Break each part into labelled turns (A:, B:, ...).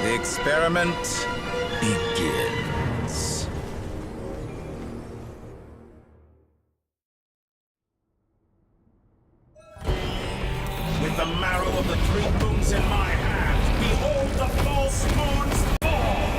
A: The experiment begins. With the marrow of the three moons in my hand, behold the false moon's fall!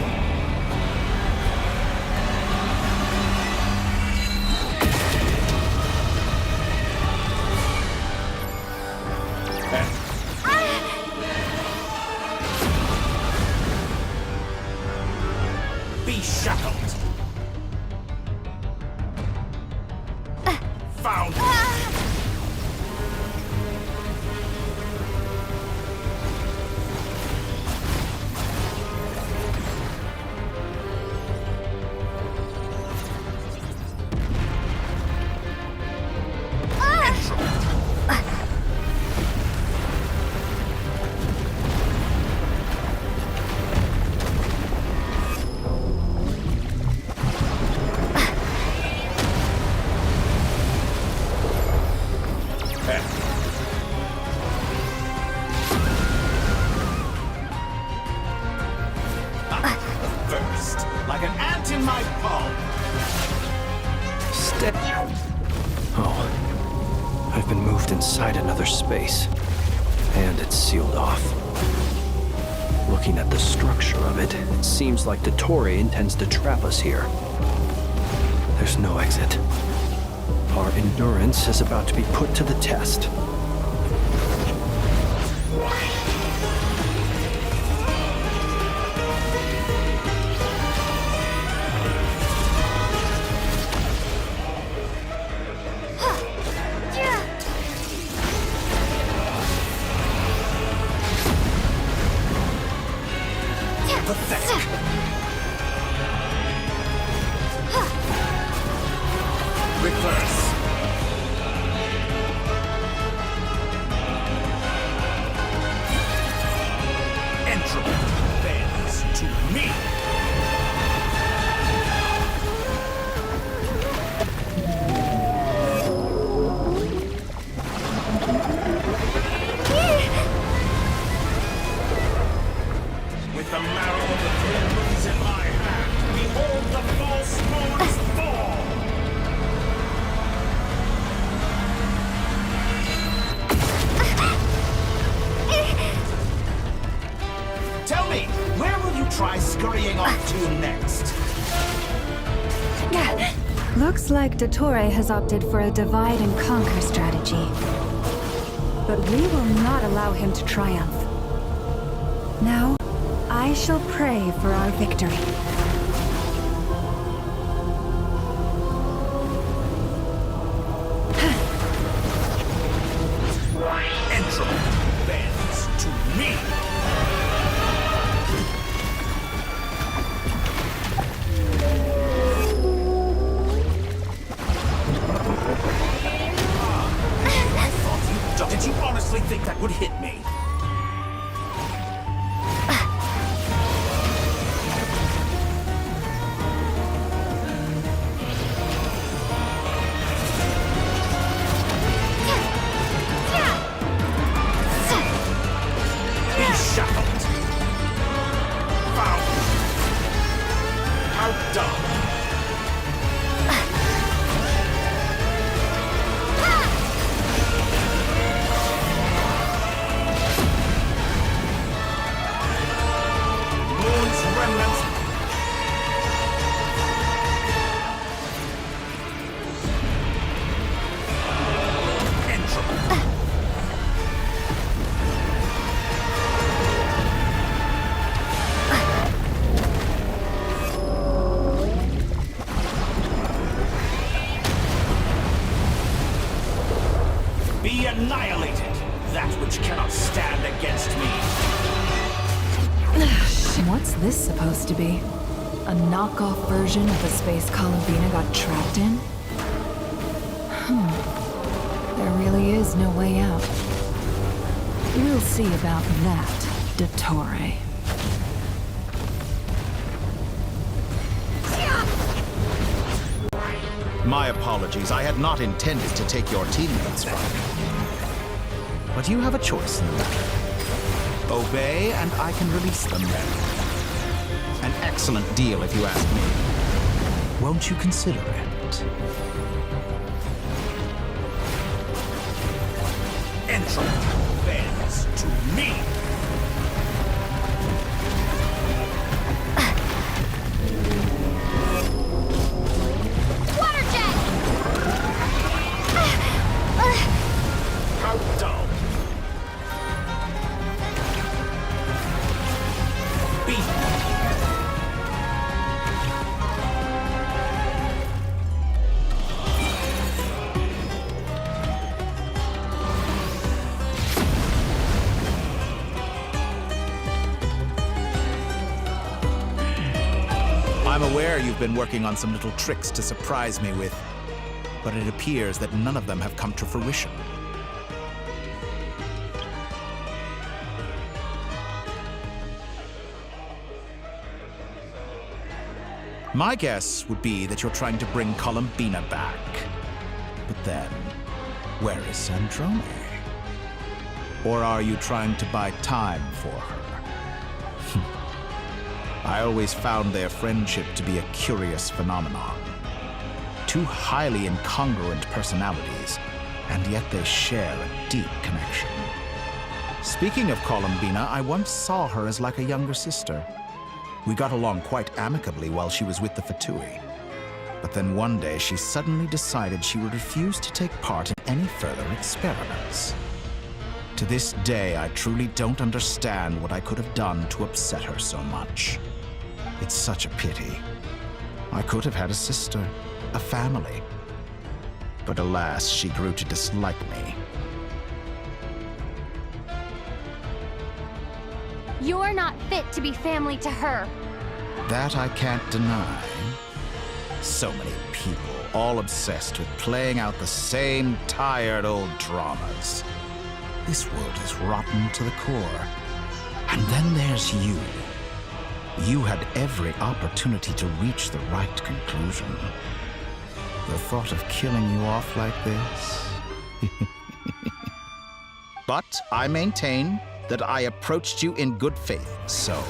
A: Be shackled! Found! First, like an ant in my palm.
B: Oh, I've been moved inside another space, and it's sealed off. Looking at the structure of it, it seems like Dottore intends to trap us here. There's no exit. Our endurance is about to be put to the test.
A: Pathetic. Reverse. Entropy bends to me. With the marrow of the three moons in my hand, behold the false moon's fall! Tell me, where will you try scurrying off to next?
C: Looks like Dottore has opted for a divide and conquer strategy. But we will not allow him to triumph. Now, I shall pray for our victory.
A: Entropy bends to me. I thought you... Did you honestly think that would hit me? Shackled. Found. Outdone. Be annihilated, that which cannot stand against me.
C: What's this supposed to be? A knockoff version of the space Columbina got trapped in? There really is no way out. We'll see about that, Dottore.
D: My apologies, I had not intended to take your teammates from you. But you have a choice in the matter. Obey, and I can release them then. An excellent deal, if you ask me. Won't you consider it?
A: Entropy bends to me.
E: Water jet!
A: How dull. Beat.
D: I'm aware you've been working on some little tricks to surprise me with, but it appears that none of them have come to fruition. My guess would be that you're trying to bring Columbina back. But then, where is Sandrone? Or are you trying to buy time for her? I always found their friendship to be a curious phenomenon. Two highly incongruent personalities, and yet they share a deep connection. Speaking of Columbina, I once saw her as like a younger sister. We got along quite amicably while she was with the Fatui. But then one day she suddenly decided she would refuse to take part in any further experiments. To this day, I truly don't understand what I could have done to upset her so much. It's such a pity. I could have had a sister, a family. But alas, she grew to dislike me.
E: You're not fit to be family to her.
D: That I can't deny. So many people, all obsessed with playing out the same tired old dramas. This world is rotten to the core. And then there's you. You had every opportunity to reach the right conclusion. The thought of killing you off like this? But I maintain that I approached you in good faith, so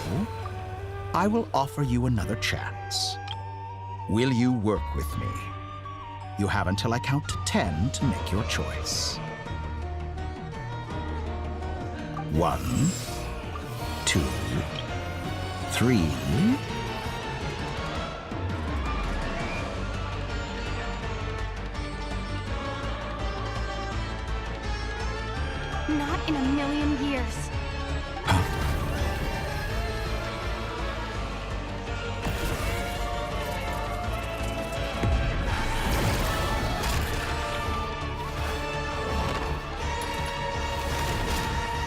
D: I will offer you another chance. Will you work with me? You have until I count to 10 to make your choice. 1, 2, 3.
E: Not in a million years.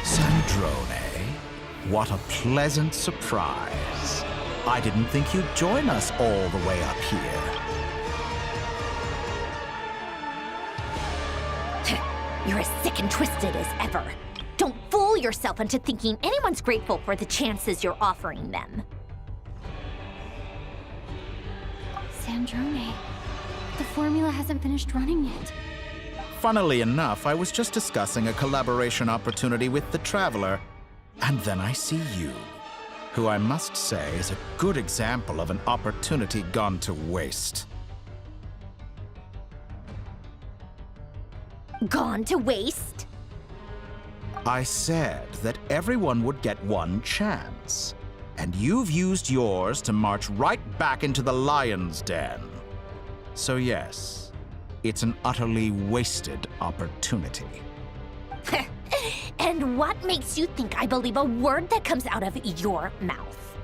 D: Sandrone, what a pleasant surprise. I didn't think you'd join us all the way up here.
E: You're as sick and twisted as ever. Don't fool yourself into thinking anyone's grateful for the chances you're offering them. Sandrone, the formula hasn't finished running yet.
D: Funnily enough, I was just discussing a collaboration opportunity with the Traveler, and then I see you, who I must say is a good example of an opportunity gone to waste.
E: Gone to waste?
D: I said that everyone would get one chance, and you've used yours to march right back into the lion's den. So yes, it's an utterly wasted opportunity.
E: And what makes you think I believe a word that comes out of your mouth?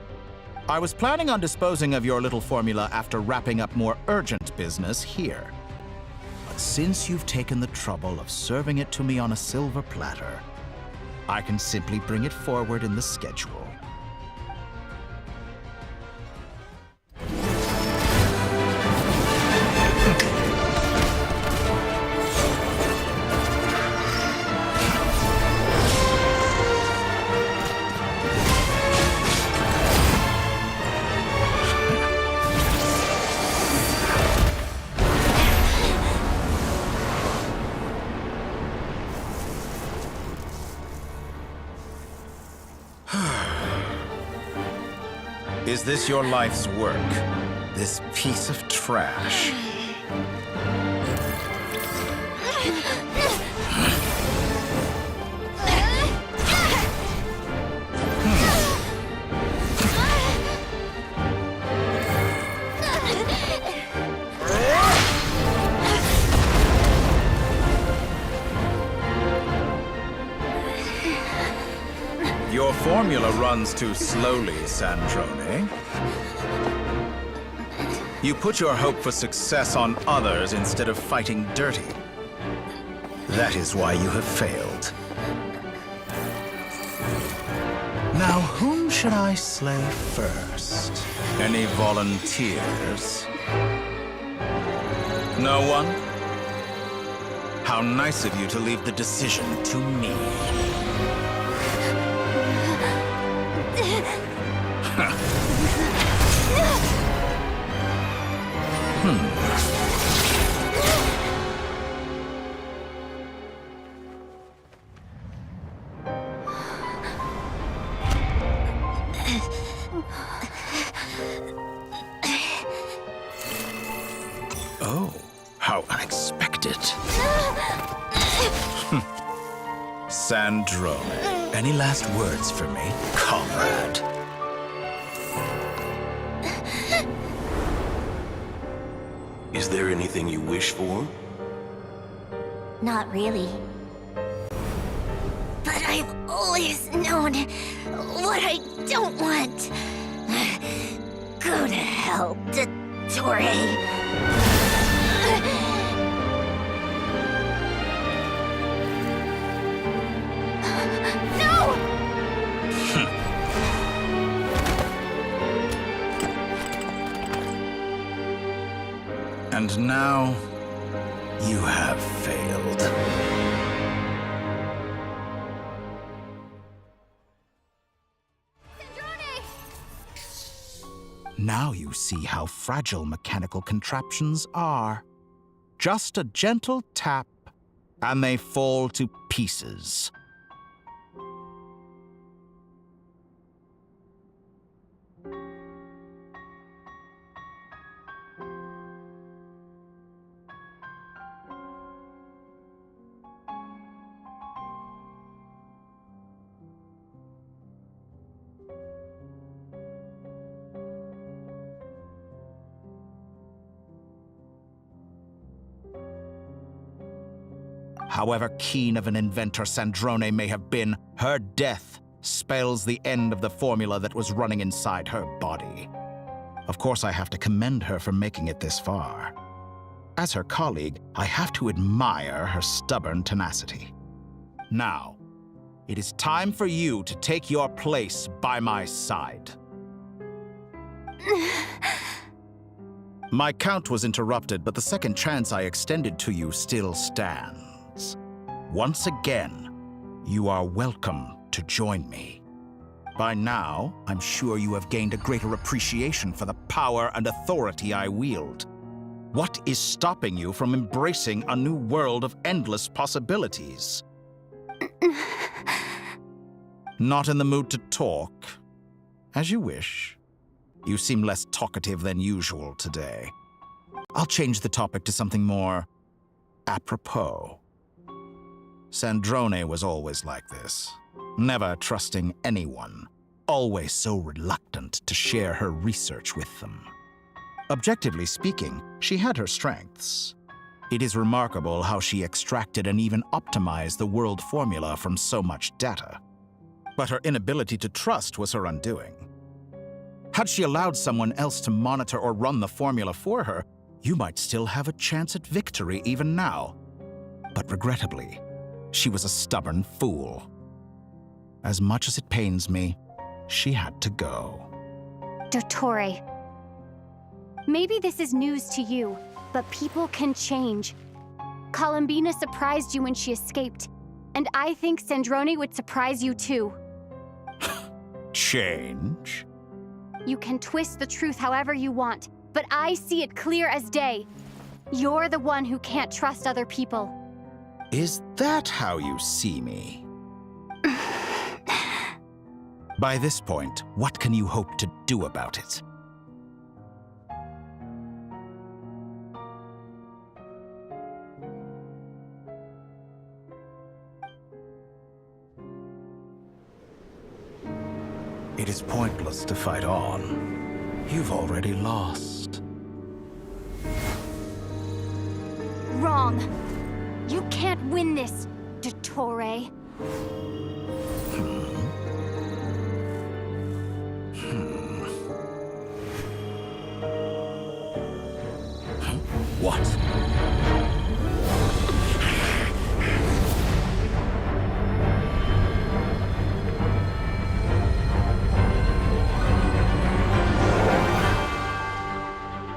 D: I was planning on disposing of your little formula after wrapping up more urgent business here. But Since you've taken the trouble of serving it to me on a silver platter, I can simply bring it forward in the schedule. Is this your life's work? This piece of trash? Your formula runs too slowly, Sandrone. You put your hope for success on others instead of fighting dirty. That is why you have failed. Now, whom should I slay first? Any volunteers? No one? How nice of you to leave the decision to me. Oh, how unexpected. Sandrone, any last words for me, comrade?
F: Is there anything you wish for?
E: Not really. But I've always known what I don't want. Go to hell, Dottore.
D: And now, you have failed. Now you see how fragile mechanical contraptions are. Just a gentle tap, and they fall to pieces. However keen of an inventor Sandrone may have been, her death spells the end of the formula that was running inside her body. Of course, I have to commend her for making it this far. As her colleague, I have to admire her stubborn tenacity. Now, it is time for you to take your place by my side. My count was interrupted, but the second chance I extended to you still stands. Once again, you are welcome to join me. By now, I'm sure you have gained a greater appreciation for the power and authority I wield. What is stopping you from embracing a new world of endless possibilities? Not in the mood to talk? As you wish. You seem less talkative than usual today. I'll change the topic to something more apropos. Sandrone was always like this, never trusting anyone, always so reluctant to share her research with them. Objectively speaking, she had her strengths. It is remarkable how she extracted and even optimized the world formula from so much data. But her inability to trust was her undoing. Had she allowed someone else to monitor or run the formula for her, you might still have a chance at victory even now. But regrettably, she was a stubborn fool. As much as it pains me, she had to go.
G: Dottore. Maybe this is news to you, but people can change. Columbina surprised you when she escaped, and I think Sandrone would surprise you too.
D: Change?
G: You can twist the truth however you want, but I see it clear as day. You're the one who can't trust other people.
D: Is that how you see me? By this point, what can you hope to do about it? It is pointless to fight on. You've already lost.
G: Wrong. You can't win this, Dottore.
D: What?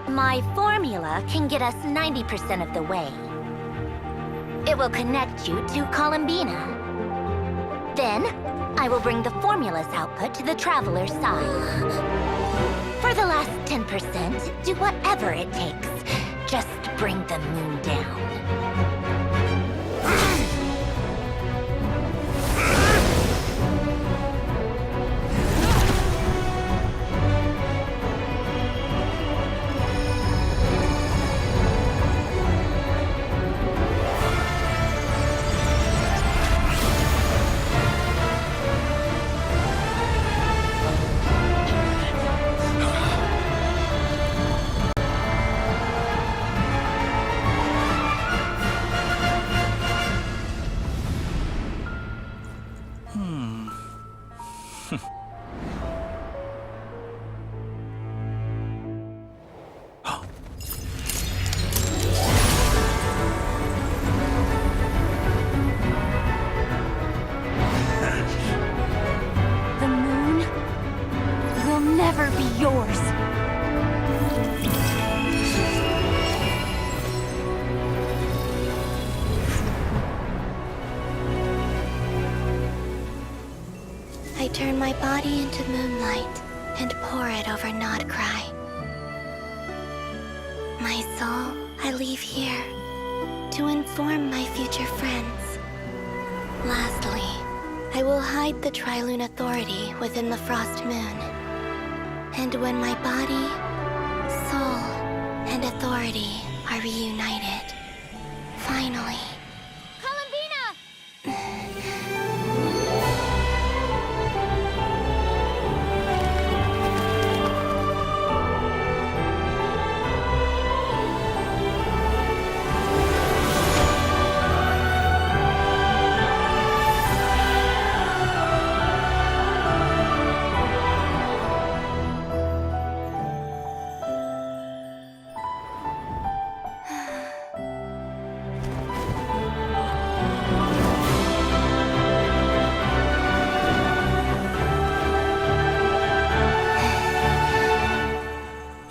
E: My formula can get us 90% of the way. It will connect you to Columbina. Then, I will bring the formula's output to the Traveler's side. For the last 10%, do whatever it takes. Just bring the moon down.
G: The moon will never be yours.
H: I turn my body into moonlight and pour it over Nodcry. My soul I leave here to inform my future friends. Lastly, I will hide the Trilune Authority within the Frost Moon. And when my body, soul, and authority are reunited, finally...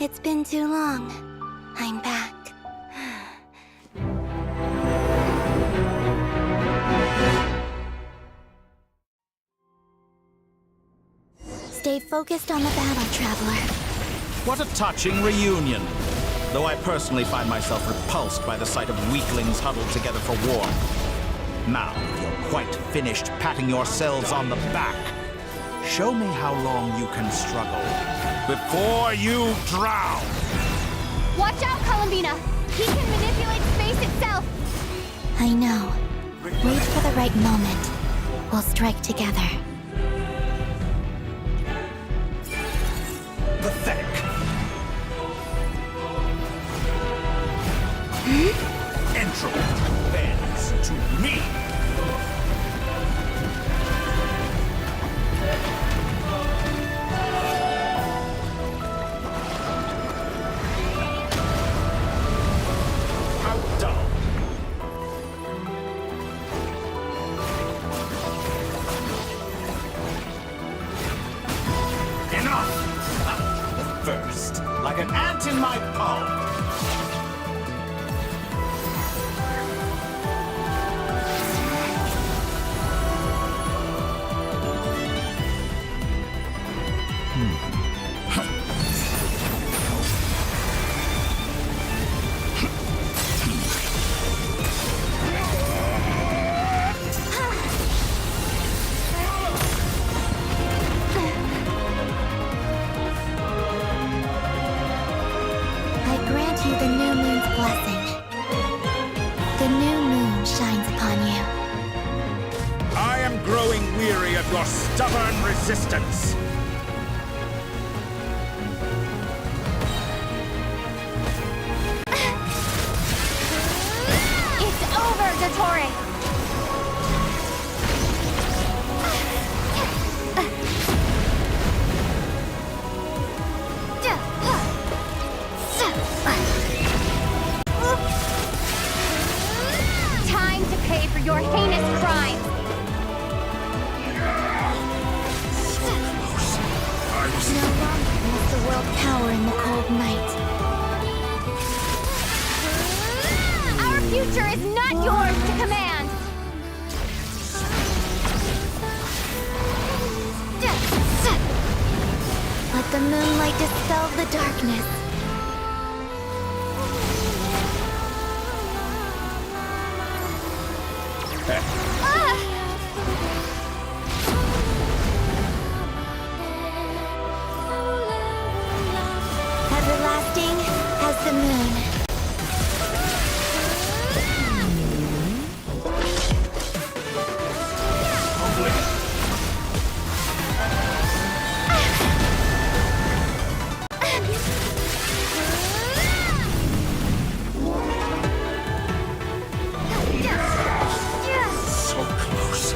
H: It's been too long. I'm back. Stay focused on the battle, Traveler.
D: What a touching reunion! Though I personally find myself repulsed by the sight of weaklings huddled together for war. Now, you're quite finished patting yourselves on the back. Show me how long you can struggle before you drown!
G: Watch out, Columbina! He can manipulate space itself!
H: I know. Wait for the right moment. We'll strike together.
D: Pathetic! Entropy bends to me! like an ant in my palm.
H: I grant you the new moon's blessing. The new moon shines upon you.
A: I am growing weary of your stubborn resistance.
G: It's over, Dottore! Time to pay for your heinous crimes!
H: No longer must the world cower in the cold night.
G: Our future is not yours to command!
H: Let the moonlight dispel the darkness. Everlasting as the moon.
A: So close.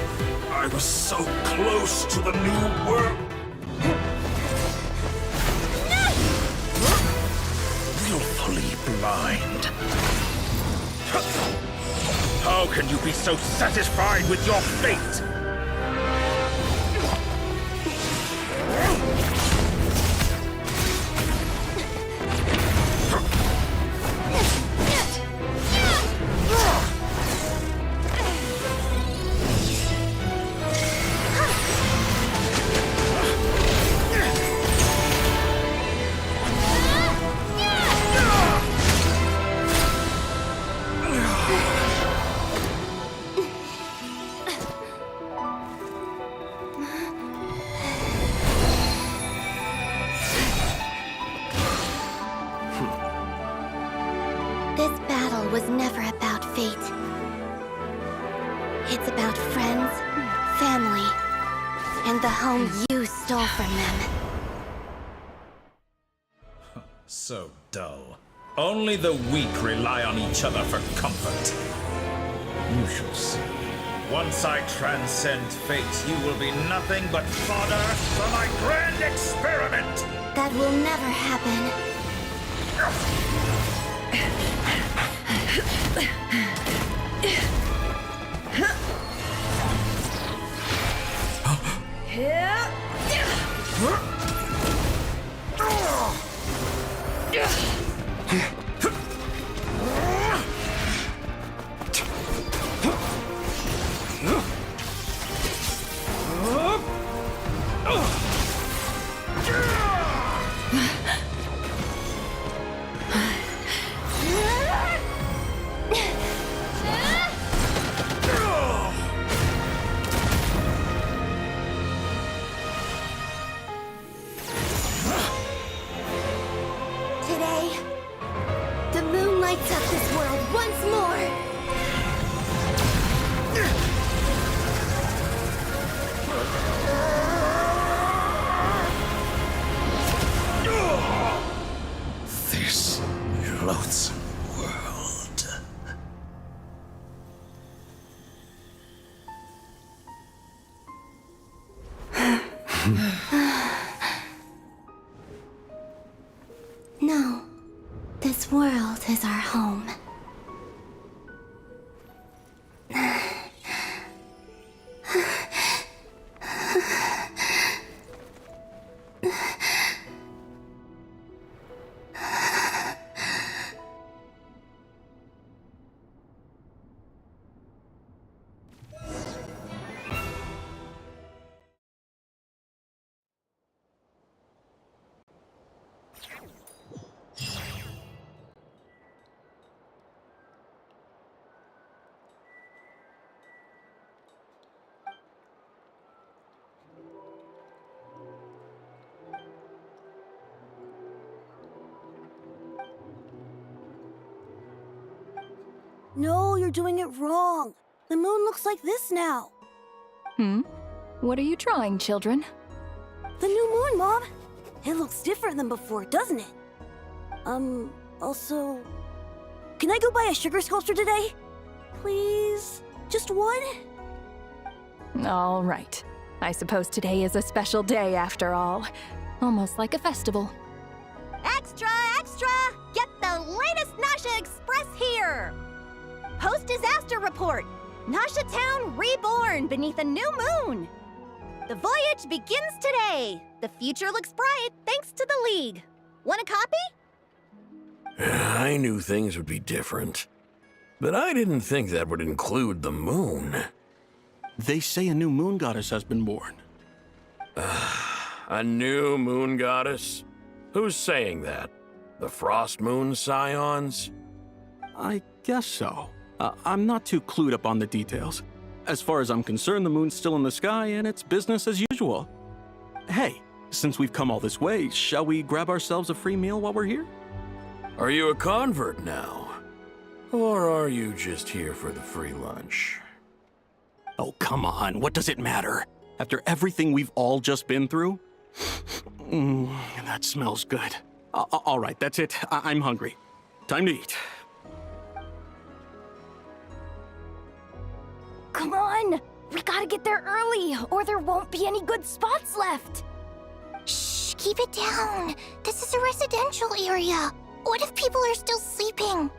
A: I was so close to the new world. Willfully blind. How can you be so satisfied with your fate?
H: This battle was never about fate. It's about friends, family, and the home you stole from them.
A: So dull. Only the weak rely on each other for comfort. You shall see. Once I transcend fate, you will be nothing but fodder for my grand experiment!
H: That will never happen. Today, the moon lights up this world once more.
A: This loathsome world.
H: No, this world is our home.
I: No, you're doing it wrong. The moon looks like this now.
J: What are you drawing, children?
I: The new moon, Mom. It looks different than before, doesn't it? Also... Can I go buy a sugar sculpture today? Please? Just one?
J: All right. I suppose today is a special day after all. Almost like a festival.
E: Extra, extra! Get the latest Nasha Express here! Post-disaster report! Nasha Town reborn beneath a new moon! The voyage begins today! The future looks bright thanks to the League. Want a copy?
F: I knew things would be different, but I didn't think that would include the moon.
K: They say a new moon goddess has been born.
F: A new moon goddess? Who's saying that? The Frost Moon Scions?
K: I guess so. I'm not too clued up on the details. As far as I'm concerned, the moon's still in the sky and it's business as usual. Hey, since we've come all this way, shall we grab ourselves a free meal while we're here?
F: Are you a convert now? Or are you just here for the free lunch?
K: Oh, come on. What does it matter? After everything we've all just been through? That smells good. All right, that's it. I'm hungry. Time to eat.
G: Come on! We gotta get there early, or there won't be any good spots left!
H: Shh, keep it down. This is a residential area. What if people are still sleeping?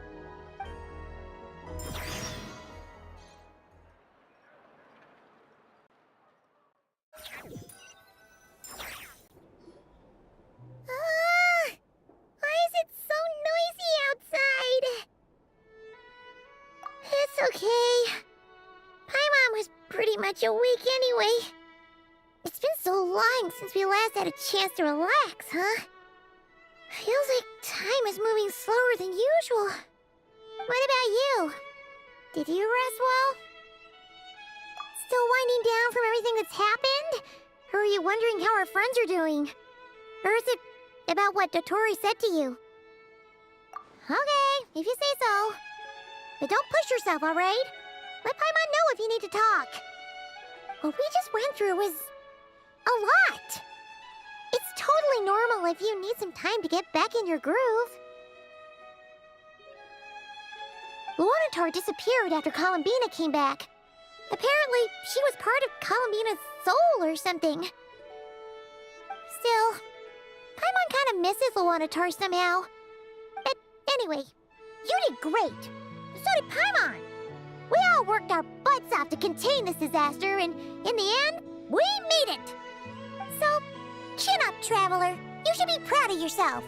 E: Why is it so noisy outside? It's okay. Paimon was pretty much awake anyway. It's been so long since we last had a chance to relax, huh? Feels like time is moving slower than usual. What about you? Did you rest well? Still winding down from everything that's happened? Or are you wondering how our friends are doing? Or is it about what Dottore said to you? Okay, if you say so. But don't push yourself, alright? Let Paimon know if you need to talk. What we just went through was a lot. It's totally normal if you need some time to get back in your groove. Luanatar disappeared after Columbina came back. Apparently, she was part of Columbina's soul or something. Still, Paimon kind of misses Luanatar somehow. But anyway, you did great. So did Paimon. We all worked our butts off to contain this disaster, and in the end, we made it. So, chin up, Traveler. You should be proud of yourself.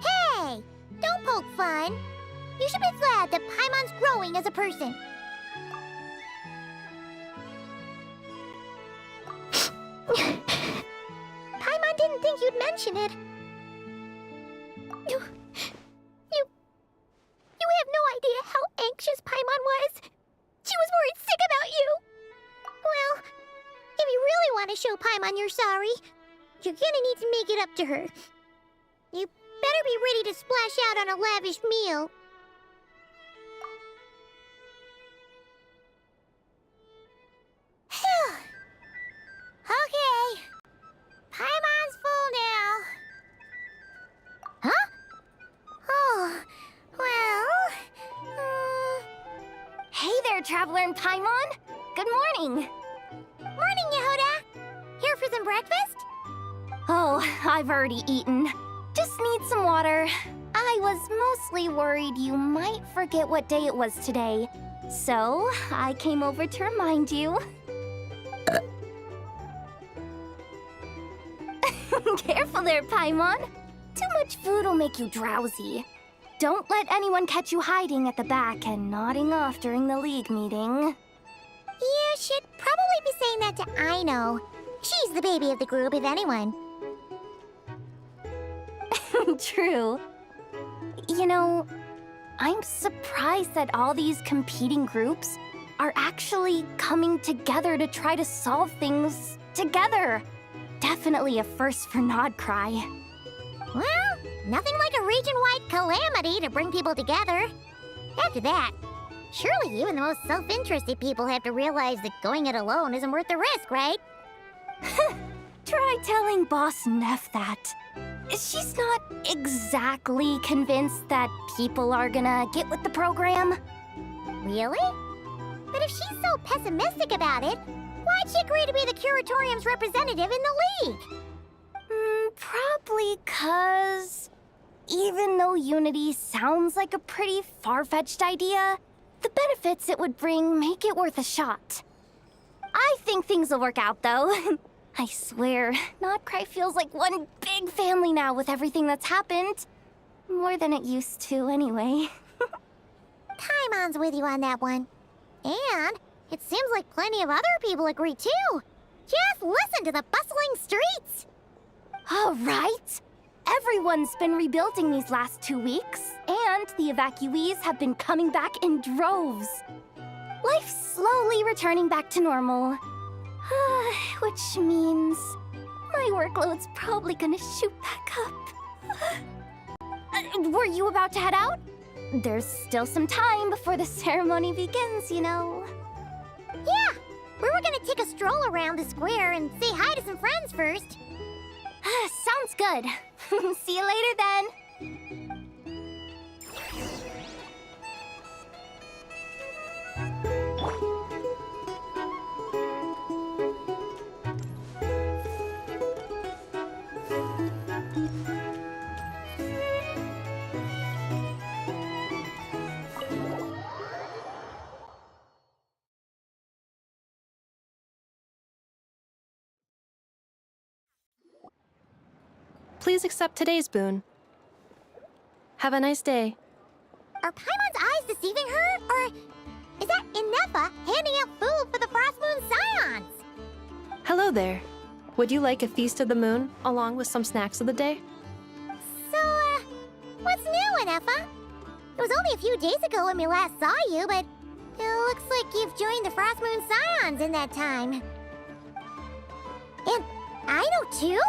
E: Hey, don't poke fun. You should be glad that Paimon's growing as a person. Paimon didn't think you'd mention it. You have no idea how anxious Paimon was. She was worried sick about you. Well, if you really want to show Paimon you're sorry, you're gonna need to make it up to her. You better be ready to splash out on a lavish meal. Phew. Okay. Paimon's full now. Huh? Oh, well...
G: Hey there, Traveler and Paimon! Good morning!
E: Morning, Yehuda! Here for some breakfast?
G: Oh, I've already eaten. Just need some water. I was mostly worried you might forget what day it was today. So, I came over to remind you. Careful there, Paimon. Too much food will make you drowsy. Don't let anyone catch you hiding at the back and nodding off during the League meeting.
E: You should probably be saying that to Aino. She's the baby of the group, if anyone.
G: True. You know, I'm surprised that all these competing groups are actually coming together to try to solve things together. Definitely a first for Nodcry.
E: Well, nothing like a region-wide calamity to bring people together.
L: After that, surely even the most self-interested people have to realize that going it alone isn't worth the risk, right?
G: Try telling Boss Neff that. She's not exactly convinced that people are gonna get with the program.
L: Really? But if she's so pessimistic about it, why'd she agree to be the Curatorium's representative in the League?
G: Probably 'cause even though Unity sounds like a pretty far-fetched idea, the benefits it would bring make it worth a shot. I think things will work out, though. I swear, Notcry feels like one big family now with everything that's happened. More than it used to, anyway.
L: Paimon's with you on that one. And it seems like plenty of other people agree, too. Just listen to the bustling streets.
G: All right. Everyone's been rebuilding these last 2 weeks, and the evacuees have been coming back in droves. Life's slowly returning back to normal. Which means my workload's probably gonna shoot back up. Were you about to head out? There's still some time before the ceremony begins, you know.
L: Yeah, we were gonna take a stroll around the square and say hi to some friends first.
G: Sounds good. See you later then.
M: Please accept today's boon. Have a nice day.
L: Are Paimon's eyes deceiving her? Or is that Inepa handing out food for the Frost Moon Scions?
M: Hello there. Would you like a feast of the moon, along with some snacks of the day?
L: So, what's new, Inepa? It was only a few days ago when we last saw you, but it looks like you've joined the Frost Moon Scions in that time. And I know too?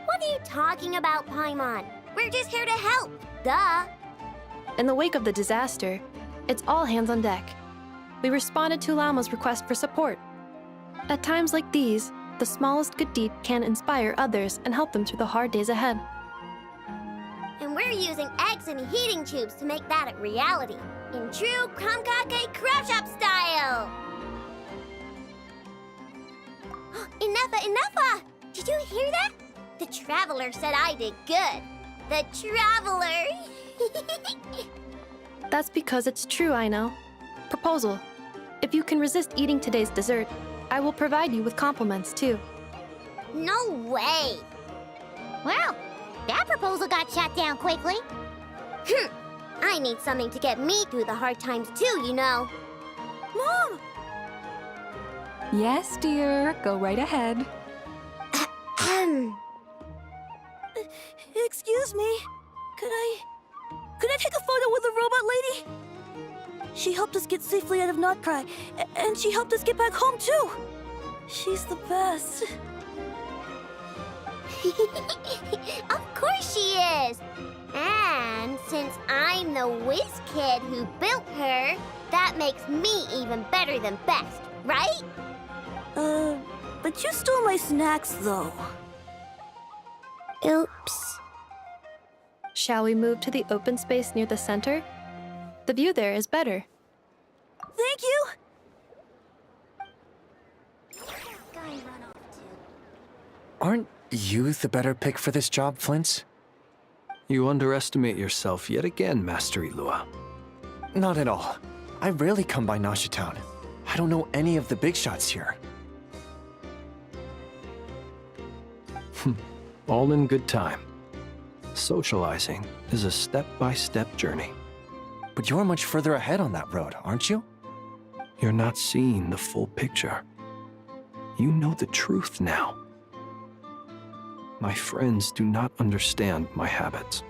E: What are you talking about, Paimon? We're just here to help. Duh.
M: In the wake of the disaster, it's all hands on deck. We responded to Lama's request for support. At times like these, the smallest good deed can inspire others and help them through the hard days ahead.
E: And we're using eggs and heating tubes to make that a reality. In true Kromkake Crab Shop style! Inepa! Did you hear that? The Traveler said I did good. The Traveler!
M: That's because it's true, I know. Proposal. If you can resist eating today's dessert, I will provide you with compliments, too.
E: No way!
L: Well, that proposal got shot down quickly.
E: I need something to get me through the hard times too, you know.
I: Mom!
J: Yes, dear. Go right ahead.
I: Excuse me. Could I take a photo with the robot lady? She helped us get safely out of Notcry, and she helped us get back home too. She's the best.
E: Of course she is! And since I'm the whiz kid who built her, that makes me even better than best, right?
I: But you stole my snacks, though.
E: Oops.
M: Shall we move to the open space near the center? The view there is better.
I: Thank you!
N: Aren't you the better pick for this job, Flint's?
B: You underestimate yourself yet again, Master Ilua.
N: Not at all. I rarely come by Nashitown. I don't know any of the big shots here.
B: All in good time. Socializing is a step-by-step journey.
N: But you're much further ahead on that road, aren't you?
B: You're not seeing the full picture. You know the truth now. My friends do not understand my habits.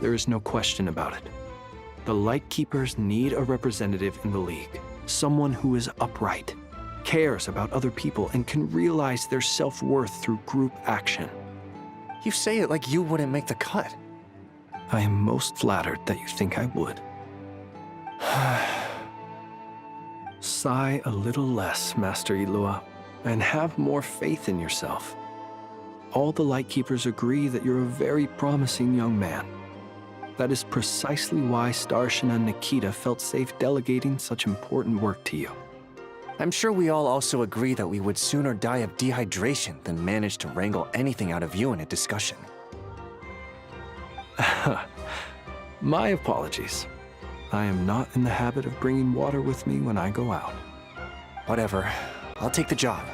B: There is no question about it. The Lightkeepers need a representative in the League. Someone who is upright, cares about other people, and can realize their self-worth through group action.
N: You say it like you wouldn't make the cut.
B: I am most flattered that you think I would. Sigh a little less, Master Ilua, and have more faith in yourself. All the Lightkeepers agree that you're a very promising young man. That is precisely why Starshin and Nikita felt safe delegating such important work to you.
N: I'm sure we all also agree that we would sooner die of dehydration than manage to wrangle anything out of you in a discussion.
B: My apologies. I am not in the habit of bringing water with me when I go out.
N: Whatever. I'll take the job.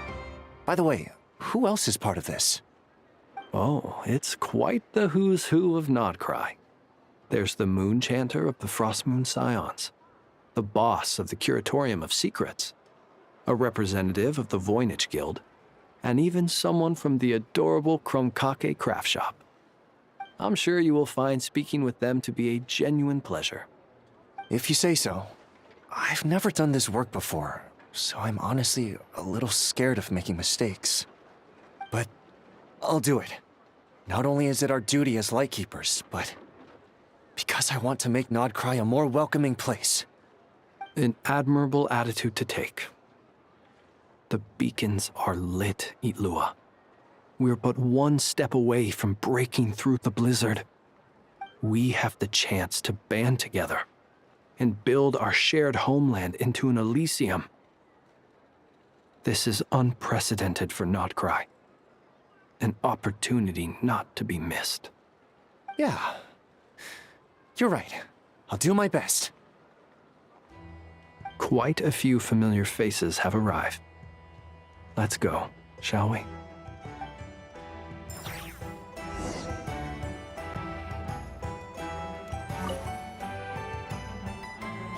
N: By the way, who else is part of this?
B: Oh, it's quite the who's who of Nodcry. There's the Moon Chanter of the Frostmoon Scions, the boss of the Curatorium of Secrets, a representative of the Voynich Guild, and even someone from the adorable Krumkake craft shop. I'm sure you will find speaking with them to be a genuine pleasure.
N: If you say so. I've never done this work before, so I'm honestly a little scared of making mistakes. But I'll do it. Not only is it our duty as Lightkeepers, but because I want to make Nodcry a more welcoming place.
B: An admirable attitude to take. The beacons are lit, Ilua. We're but one step away from breaking through the blizzard. We have the chance to band together and build our shared homeland into an Elysium. This is unprecedented for Nodcry. An opportunity not to be missed.
N: Yeah. You're right. I'll do my best.
B: Quite a few familiar faces have arrived. Let's go, shall we?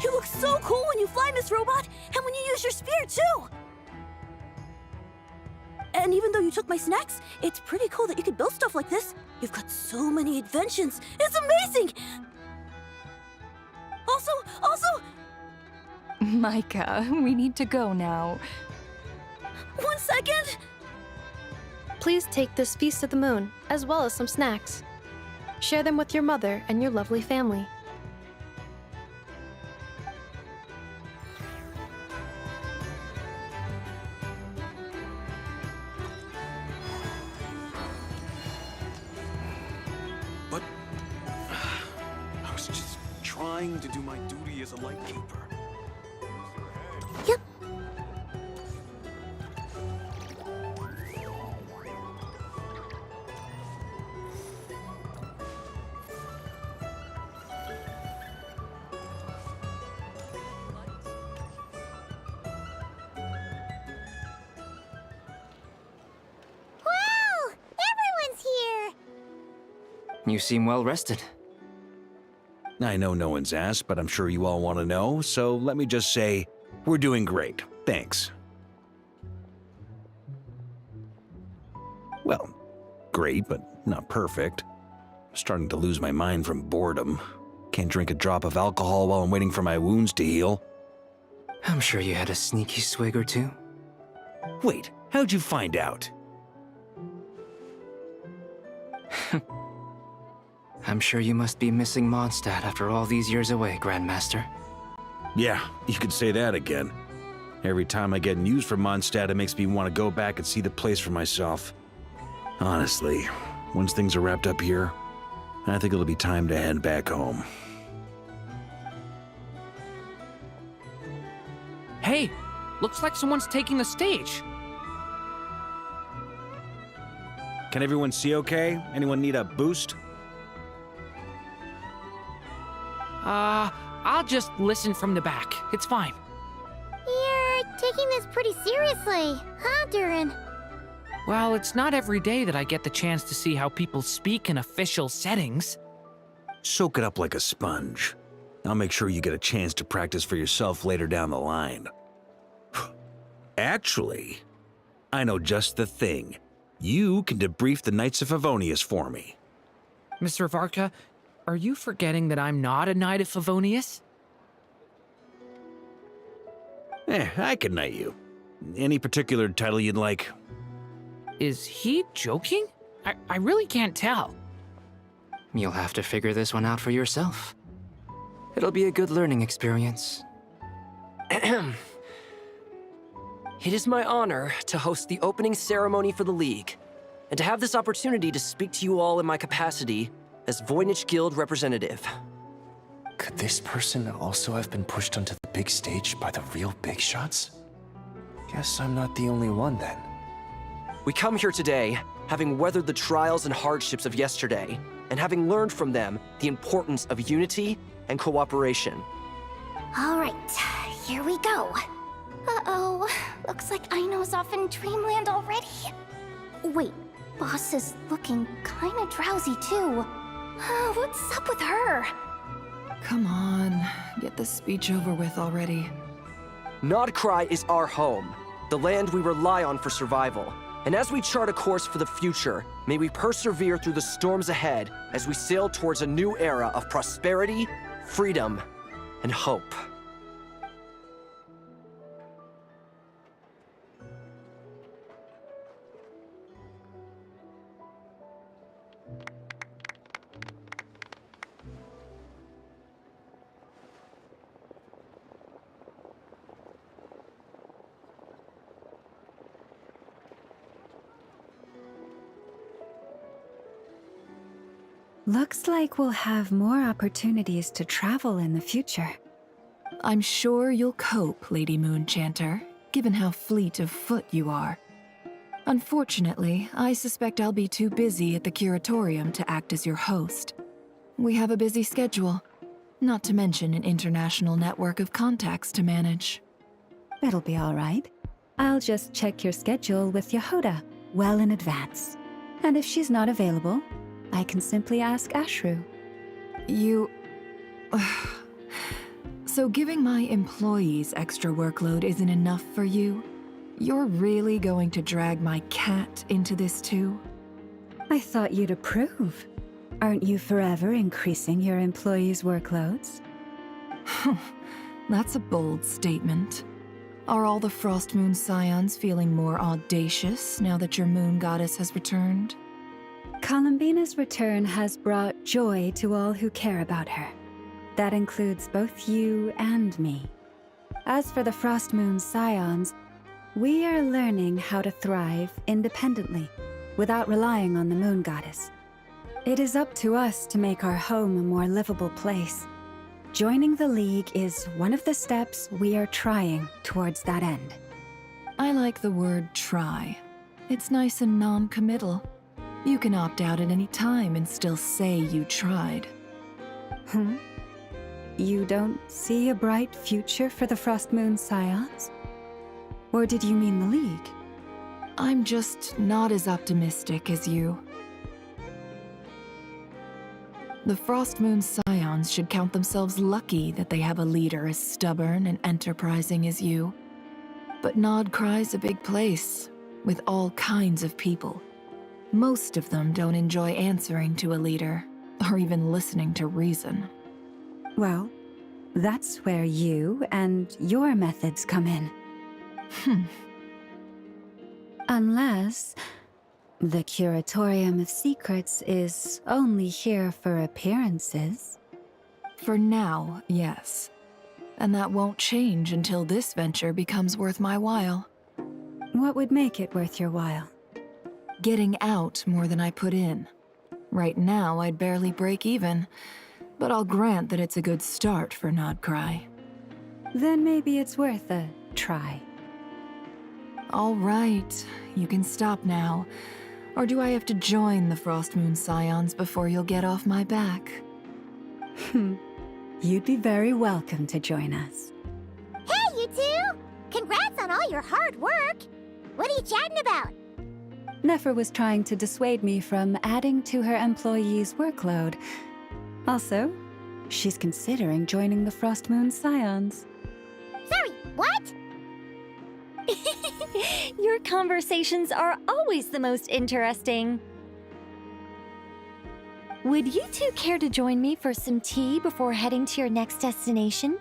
I: You look so cool when you fly, Miss Robot, and when you use your spear, too! And even though you took my snacks, it's pretty cool that you could build stuff like this. You've got so many inventions. It's amazing! Also...
J: Micah, we need to go now.
I: 1 second!
M: Please take this Feast of the Moon, as well as some snacks. Share them with your mother and your lovely family.
K: But I was just trying to do my duty as a Lightkeeper.
L: Yep. Wow! Everyone's here!
O: You seem well rested.
F: I know no one's asked, but I'm sure you all want to know, so let me just say, we're doing great. Thanks. Well, great, but not perfect. I'm starting to lose my mind from boredom. Can't drink a drop of alcohol while I'm waiting for my wounds to heal.
O: I'm sure you had a sneaky swig or two.
F: Wait, how'd you find out?
O: I'm sure you must be missing Mondstadt after all these years away, Grandmaster.
F: Yeah, you could say that again. Every time I get news from Mondstadt, it makes me want to go back and see the place for myself. Honestly, once things are wrapped up here, I think it'll be time to head back home.
P: Hey, looks like someone's taking the stage.
F: Can everyone see okay? Anyone need a boost?
P: I'll just listen from the back. It's fine.
L: You're taking this pretty seriously, huh, Durin?
P: Well, it's not every day that I get the chance to see how people speak in official settings.
F: Soak it up like a sponge. I'll make sure you get a chance to practice for yourself later down the line. Actually, I know just the thing. You can debrief the Knights of Favonius for me.
P: Mr. Varka, are you forgetting that I'm not a Knight of Favonius?
F: I can knight you. Any particular title you'd like?
P: Is he joking? I really can't tell.
O: You'll have to figure this one out for yourself. It'll be a good learning experience.
B: It is my honor to host the opening ceremony for the League, and to have this opportunity to speak to you all in my capacity as Voynich Guild representative.
N: Could this person also have been pushed onto the big stage by the real big shots? Guess I'm not the only one then.
B: We come here today, having weathered the trials and hardships of yesterday, and having learned from them the importance of unity and cooperation.
L: All right, here we go. Uh-oh, looks like Aino's off in Dreamland already. Wait, Boss is looking kinda drowsy too. What's up with her?
J: Come on, get this speech over with already.
B: Nodcry is our home, the land we rely on for survival. And as we chart a course for the future, may we persevere through the storms ahead as we sail towards a new era of prosperity, freedom, and hope.
C: Looks like we'll have more opportunities to travel in the future.
J: I'm sure you'll cope, Lady Moonchanter, given how fleet of foot you are. Unfortunately, I suspect I'll be too busy at the Curatorium to act as your host. We have a busy schedule, not to mention an international network of contacts to manage.
C: It'll be all right. I'll just check your schedule with Yehoda well in advance. And if she's not available, I can simply ask Ashru.
J: You... So giving my employees extra workload isn't enough for you? You're really going to drag my cat into this too?
C: I thought you'd approve. Aren't you forever increasing your employees' workloads?
J: That's a bold statement. Are all the Frost Moon Scions feeling more audacious now that your moon goddess has returned?
C: Columbina's return has brought joy to all who care about her. That includes both you and me. As for the Frost Moon Scions, we are learning how to thrive independently, without relying on the moon goddess. It is up to us to make our home a more livable place. Joining the League is one of the steps we are trying towards that end.
J: I like the word try. It's nice and non-committal. You can opt out at any time and still say you tried.
C: You don't see a bright future for the Frost Moon Scions? Or did you mean the League?
J: I'm just not as optimistic as you. The Frost Moon Scions should count themselves lucky that they have a leader as stubborn and enterprising as you. But Nodcry's a big place, with all kinds of people. Most of them don't enjoy answering to a leader, or even listening to reason.
C: Well, that's where you and your methods come in. Unless the Curatorium of Secrets is only here for appearances.
J: For now, yes. And that won't change until this venture becomes worth my while.
C: What would make it worth your while?
J: Getting out more than I put in. Right now, I'd barely break even, but I'll grant that it's a good start for Nodcry.
C: Then maybe it's worth a try.
J: All right, you can stop now. Or do I have to join the Frost Moon Scions before you'll get off my back?
C: You'd be very welcome to join us.
L: Hey, you two! Congrats on all your hard work! What are you chatting about?
C: Nefer was trying to dissuade me from adding to her employees' workload. Also, she's considering joining the Frost Moon Scions.
L: Sorry, what?
Q: Your conversations are always the most interesting. Would you two care to join me for some tea before heading to your next destination?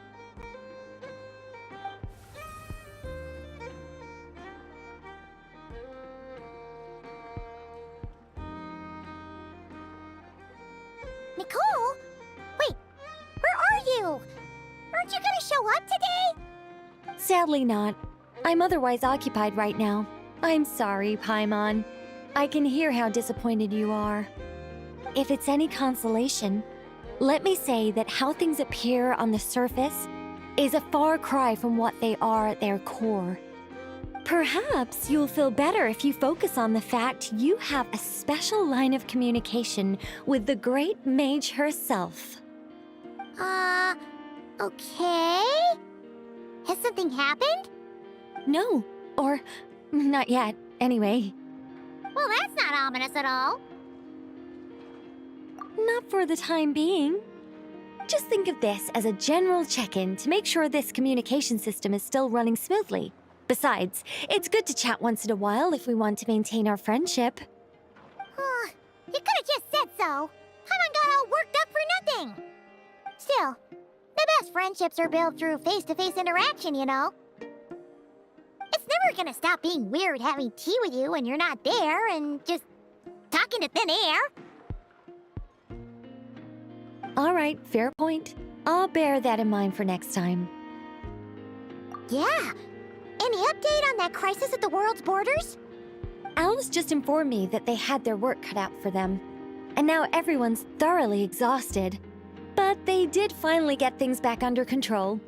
L: Nicole? Wait, where are you? Aren't you gonna show up today?
Q: Sadly not. I'm otherwise occupied right now. I'm sorry, Paimon. I can hear how disappointed you are. If it's any consolation, let me say that how things appear on the surface is a far cry from what they are at their core. Perhaps you'll feel better if you focus on the fact you have a special line of communication with the great mage herself.
L: Okay? Has something happened?
Q: No, or not yet, anyway.
L: Well, that's not ominous at all.
Q: Not for the time being. Just think of this as a general check-in to make sure this communication system is still running smoothly. Besides, it's good to chat once in a while if we want to maintain our friendship.
L: You could have just said so. Paimon got all worked up for nothing. Still, the best friendships are built through face-to-face interaction, you know. It's never gonna stop being weird having tea with you when you're not there and just talking to thin air.
Q: All right, fair point. I'll bear that in mind for next time.
L: Yeah. Any update on that crisis at the world's borders?
Q: Alice just informed me that they had their work cut out for them. And now everyone's thoroughly exhausted. But they did finally get things back under control.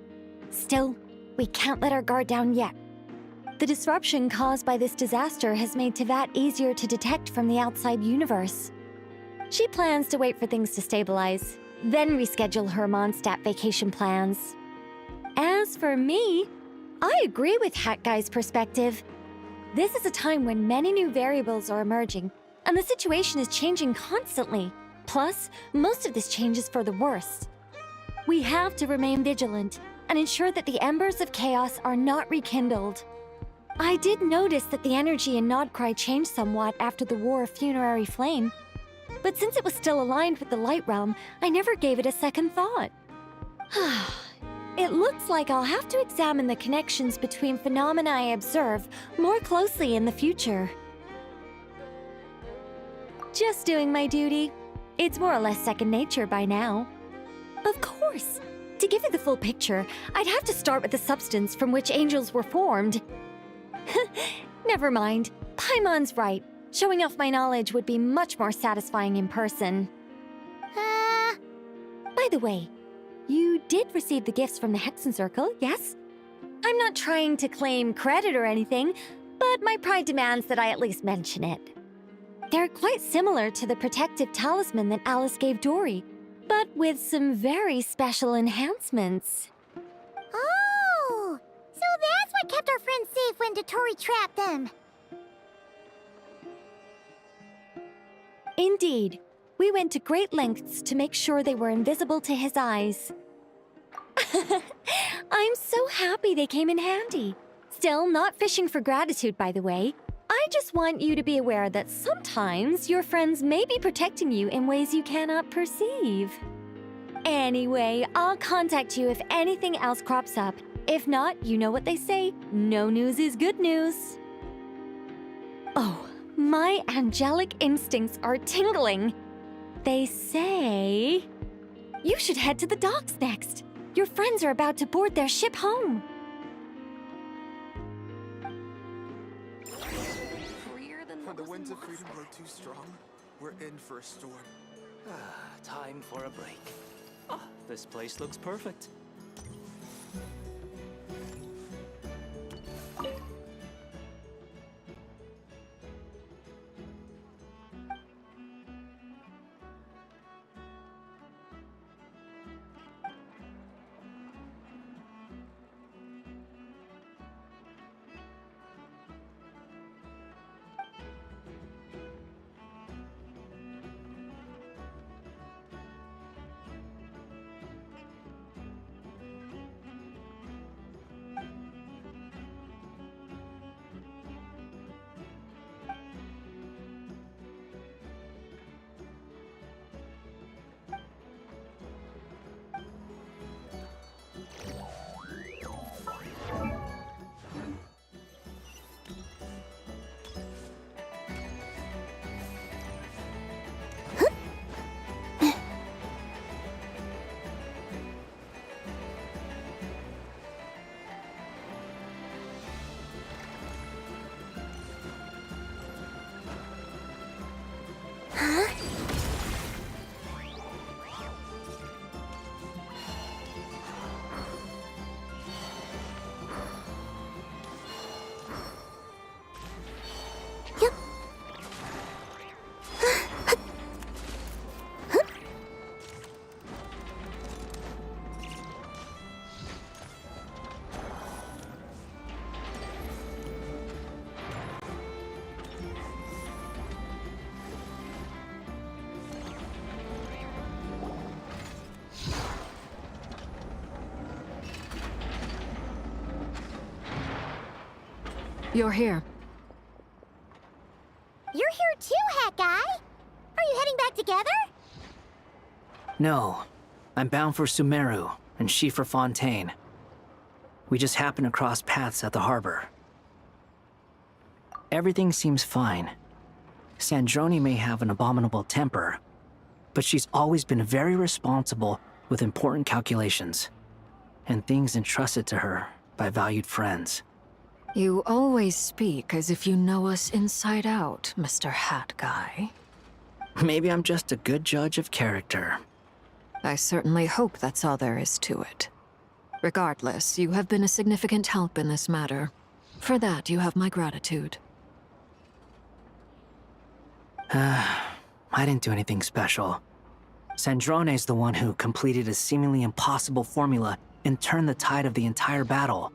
Q: Still, we can't let our guard down yet. The disruption caused by this disaster has made Teyvat easier to detect from the outside universe. She plans to wait for things to stabilize, then reschedule her Mondstadt vacation plans. As for me, I agree with Hat Guy's perspective. This is a time when many new variables are emerging, and the situation is changing constantly. Plus, most of this change is for the worse. We have to remain vigilant and ensure that the embers of chaos are not rekindled. I did notice that the energy in Nodcry changed somewhat after the War of Funerary Flame, but since it was still aligned with the Light Realm, I never gave it a second thought. It looks like I'll have to examine the connections between phenomena I observe more closely in the future. Just doing my duty. It's more or less second nature by now. Of course, to give you the full picture, I'd have to start with the substance from which angels were formed. Never mind, Paimon's right. Showing off my knowledge would be much more satisfying in person. By the way, you did receive the gifts from the Hexen Circle, yes? I'm not trying to claim credit or anything, but my pride demands that I at least mention it. They're quite similar to the protective talisman that Alice gave Dory, but with some very special enhancements.
L: Oh! So that's what kept our friends safe when Dottore trapped them.
Q: Indeed. We went to great lengths to make sure they were invisible to his eyes. I'm so happy they came in handy. Still, not fishing for gratitude, by the way. I just want you to be aware that sometimes your friends may be protecting you in ways you cannot perceive. Anyway, I'll contact you if anything else crops up. If not, you know what they say, no news is good news. Oh, my angelic instincts are tingling. They say you should head to the docks next. Your friends are about to board their ship home.
R: When the winds of freedom grow too strong, we're in for a storm.
O: Time for a break. This place looks perfect.
J: You're here.
L: You're here too, Hat Guy. Are you heading back together?
O: No. I'm bound for Sumeru, and she for Fontaine. We just happened to cross paths at the harbor. Everything seems fine. Sandrone may have an abominable temper, but she's always been very responsible with important calculations, and things entrusted to her by valued friends.
J: You always speak as if you know us inside out, Mr. Hat Guy.
O: Maybe I'm just a good judge of character.
J: I certainly hope that's all there is to it. Regardless, you have been a significant help in this matter. For that, you have my gratitude.
O: I didn't do anything special. Sandrone's the one who completed a seemingly impossible formula and turned the tide of the entire battle,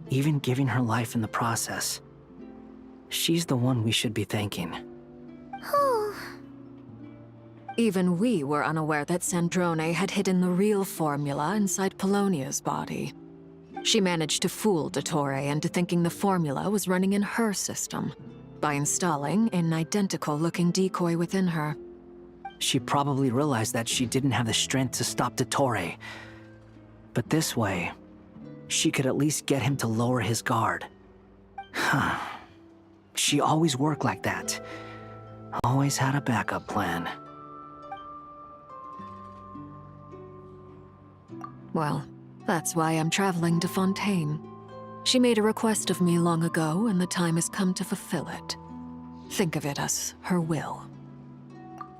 O: even giving her life in the process. She's the one we should be thanking.
J: Even we were unaware that Sandrone had hidden the real formula inside Polonia's body. She managed to fool Dottore into thinking the formula was running in her system by installing an identical-looking decoy within her.
O: She probably realized that she didn't have the strength to stop Dottore. But this way, she could at least get him to lower his guard. She always worked like that. Always had a backup plan.
J: Well, that's why I'm traveling to Fontaine. She made a request of me long ago, and the time has come to fulfill it. Think of it as her will.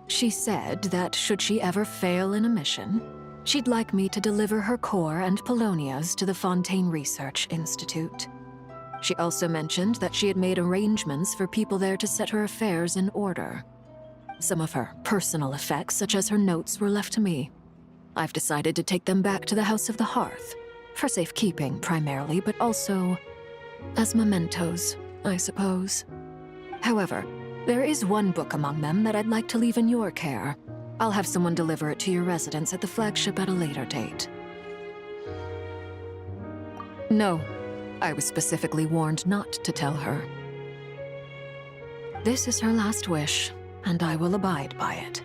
J: She said that should she ever fail in a mission, she'd like me to deliver her core and Polonia's to the Fontaine Research Institute. She also mentioned that she had made arrangements for people there to set her affairs in order. Some of her personal effects, such as her notes, were left to me. I've decided to take them back to the House of the Hearth, for safekeeping primarily, but also as mementos, I suppose. However, there is one book among them that I'd like to leave in your care. I'll have someone deliver it to your residence at the flagship at a later date. No, I was specifically warned not to tell her. This is her last wish, and I will abide by it.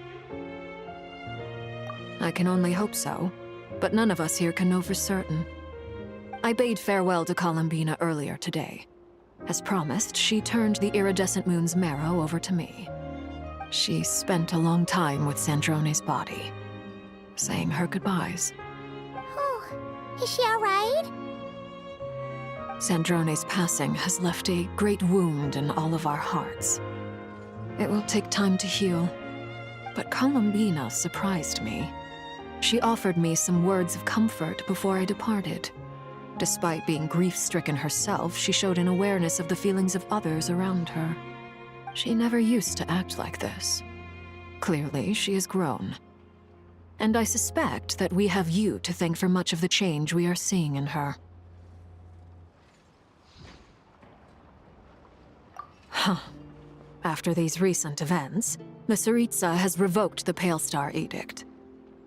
J: I can only hope so, but none of us here can know for certain. I bade farewell to Columbina earlier today. As promised, she turned the iridescent moon's marrow over to me. She spent a long time with Sandrone's body, saying her goodbyes.
L: Oh, is she alright?
J: Sandrone's passing has left a great wound in all of our hearts. It will take time to heal, but Columbina surprised me. She offered me some words of comfort before I departed. Despite being grief-stricken herself, she showed an awareness of the feelings of others around her. She never used to act like this. Clearly, she has grown. And I suspect that we have you to thank for much of the change we are seeing in her. Huh. After these recent events, the Tsaritsa has revoked the Pale Star Edict.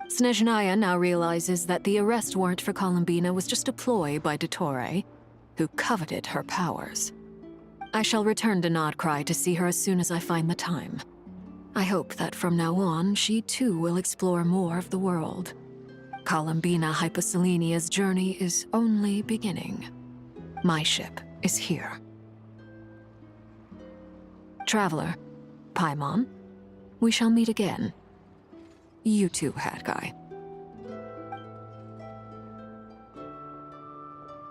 J: Snezhnaya now realizes that the arrest warrant for Columbina was just a ploy by Dottore, who coveted her powers. I shall return to Nodcry to see her as soon as I find the time. I hope that from now on, she too will explore more of the world. Columbina Hyposelenia's journey is only beginning. My ship is here. Traveler, Paimon, we shall meet again. You too, Hat Guy.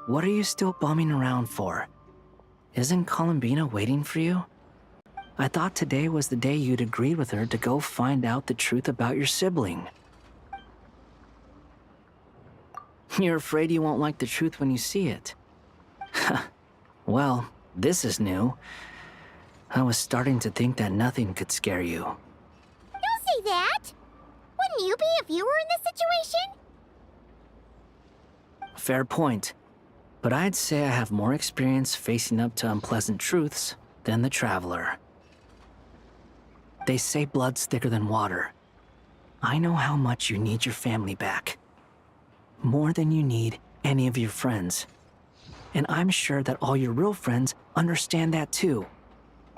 O: What are you still bumming around for? Isn't Columbina waiting for you? I thought today was the day you'd agreed with her to go find out the truth about your sibling. You're afraid you won't like the truth when you see it. Well, this is new. I was starting to think that nothing could scare you.
L: Don't say that! Wouldn't you be if you were in this situation?
O: Fair point. But I'd say I have more experience facing up to unpleasant truths than the Traveler. They say blood's thicker than water. I know how much you need your family back. More than you need any of your friends. And I'm sure that all your real friends understand that too.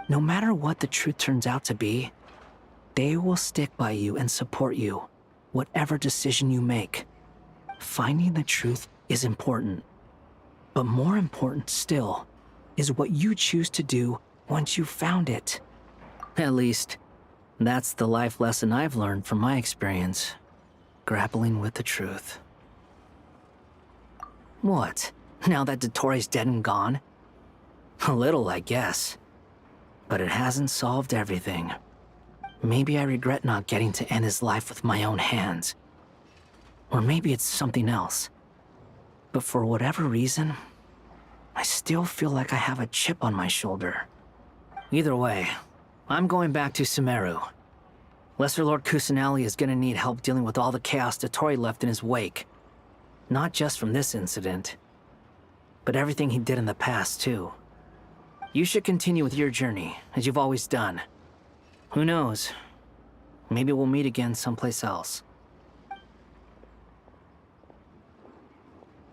O: No matter what the truth turns out to be, they will stick by you and support you, whatever decision you make. Finding the truth is important. But more important still is what you choose to do once you've found it. At least, that's the life lesson I've learned from my experience, grappling with the truth. What? Now that Dottore's dead and gone? A little, I guess. But it hasn't solved everything. Maybe I regret not getting to end his life with my own hands. Or maybe it's something else. But for whatever reason, I still feel like I have a chip on my shoulder. Either way, I'm going back to Sumeru. Lesser Lord Kusanali is gonna need help dealing with all the chaos Dottore left in his wake. Not just from this incident, but everything he did in the past, too. You should continue with your journey, as you've always done. Who knows? Maybe we'll meet again someplace else.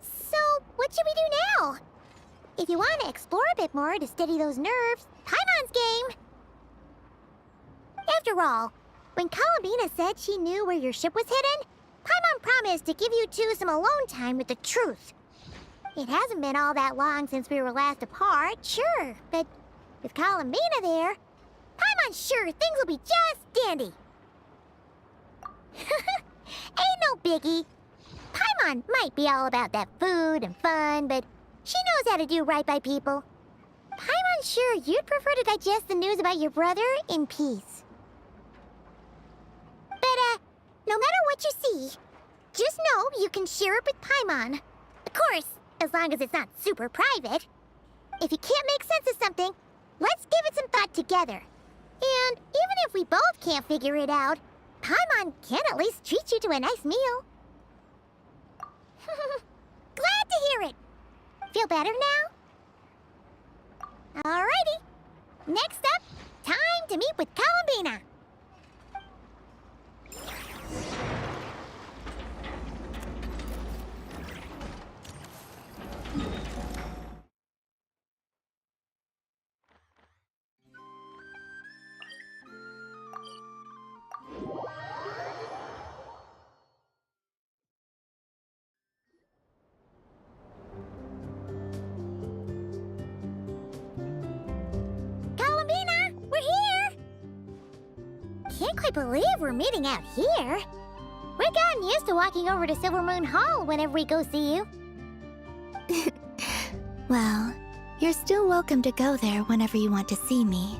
L: So, what should we do now? If you want to explore a bit more to steady those nerves, Paimon's game! After all, when Columbina said she knew where your ship was hidden, Paimon promised to give you two some alone time with the truth. It hasn't been all that long since we were last apart, sure, but with Columbina there, Paimon's sure things will be just dandy. Ain't no biggie. Paimon might be all about that food and fun, but she knows how to do right by people. Paimon's sure you'd prefer to digest the news about your brother in peace. But, no matter what you see, just know you can share it with Paimon. Of course, as long as it's not super private. If you can't make sense of something, let's give it some thought together. And even if we both can't figure it out, Paimon can at least treat you to a nice meal. Glad to hear it. Feel better now? Alrighty. Next up, time to meet with Columbina. Can't quite believe we're meeting out here. We've gotten used to walking over to Silver Moon Hall whenever we go see you.
H: Well, you're still welcome to go there whenever you want to see me.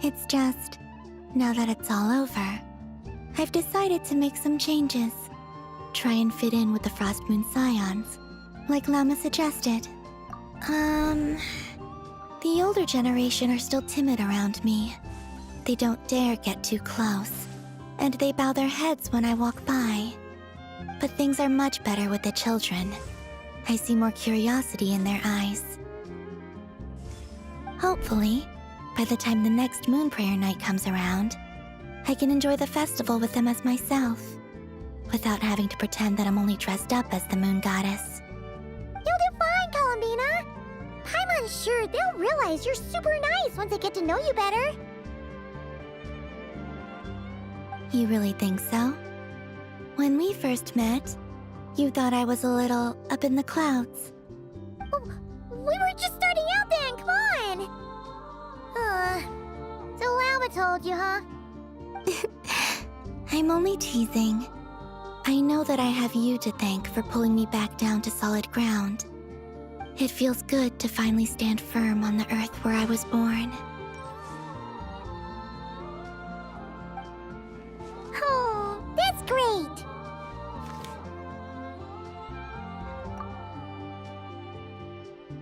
H: It's just, now that it's all over, I've decided to make some changes. Try and fit in with the Frost Moon Scions, like Lama suggested. The older generation are still timid around me. They don't dare get too close, and they bow their heads when I walk by. But things are much better with the children. I see more curiosity in their eyes. Hopefully, by the time the next Moon Prayer Night comes around, I can enjoy the festival with them as myself, without having to pretend that I'm only dressed up as the Moon Goddess.
L: You'll do fine, Columbina. Paimon's sure they'll realize you're super nice once they get to know you better.
H: You really think so? When we first met, you thought I was a little up in the clouds.
L: Oh, we were just starting out then, come on! So Alma told you, huh?
H: I'm only teasing. I know that I have you to thank for pulling me back down to solid ground. It feels good to finally stand firm on the earth where I was born.
L: Oh, that's great!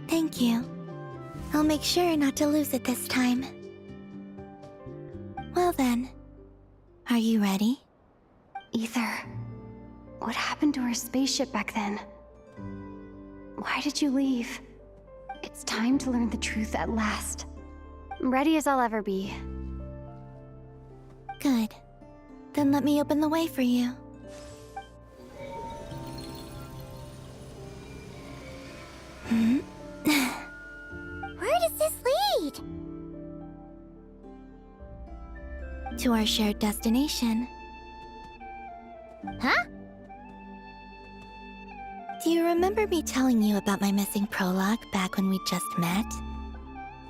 H: Thank you. I'll make sure not to lose it this time. Well then, are you ready?
G: Ether, what happened to our spaceship back then? Why did you leave? It's time to learn the truth at last. I'm ready as I'll ever be.
H: Good. Then let me open the way for you.
L: this lead?
H: To our shared destination.
L: Huh?
H: Do you remember me telling you about my missing prologue back when we just met?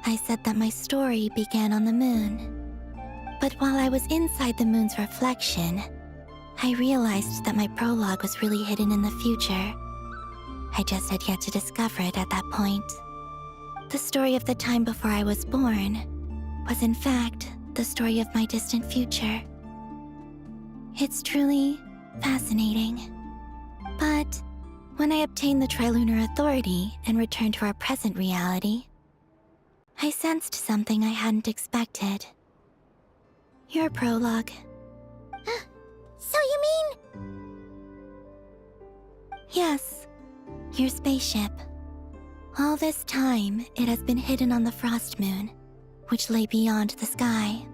H: I said that my story began on the moon. But while I was inside the moon's reflection, I realized that my prologue was really hidden in the future. I just had yet to discover it at that point. The story of the time before I was born was in fact the story of my distant future. It's truly fascinating. But when I obtained the Trilunar Authority and returned to our present reality, I sensed something I hadn't expected. Your prologue.
L: So you mean...
H: Yes, your spaceship. All this time, it has been hidden on the Frost Moon, which lay beyond the sky.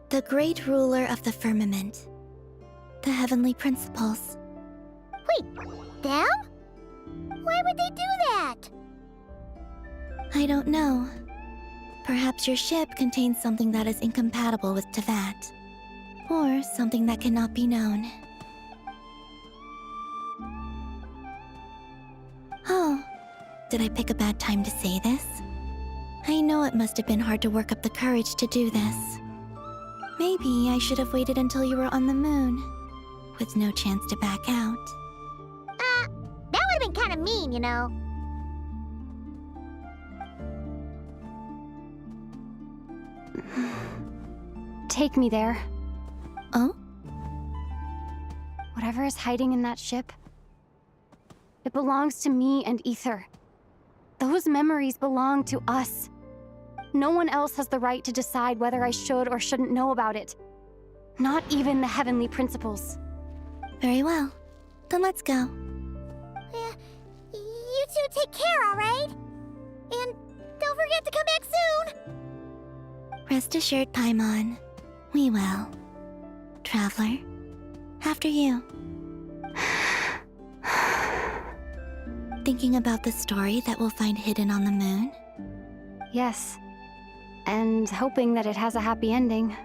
H: The great ruler of the firmament. The heavenly principles.
L: Wait, them? Why would they do that?
H: I don't know. Perhaps your ship contains something that is incompatible with Tevat. Or something that cannot be known. Oh, did I pick a bad time to say this? I know it must have been hard to work up the courage to do this. Maybe I should have waited until you were on the moon, with no chance to back out.
L: That would have been kind of mean, you know.
G: Take me there.
H: Oh?
G: Whatever is hiding in that ship, it belongs to me and Ether. Those memories belong to us. No one else has the right to decide whether I should or shouldn't know about it. Not even the heavenly principles.
H: Very well. Then let's go.
L: You two take care, alright? And don't forget to come back soon!
H: Rest assured, Paimon. We will. Traveler, after you. Thinking about the story that we'll find hidden on the moon?
G: Yes. And hoping that it has a happy ending.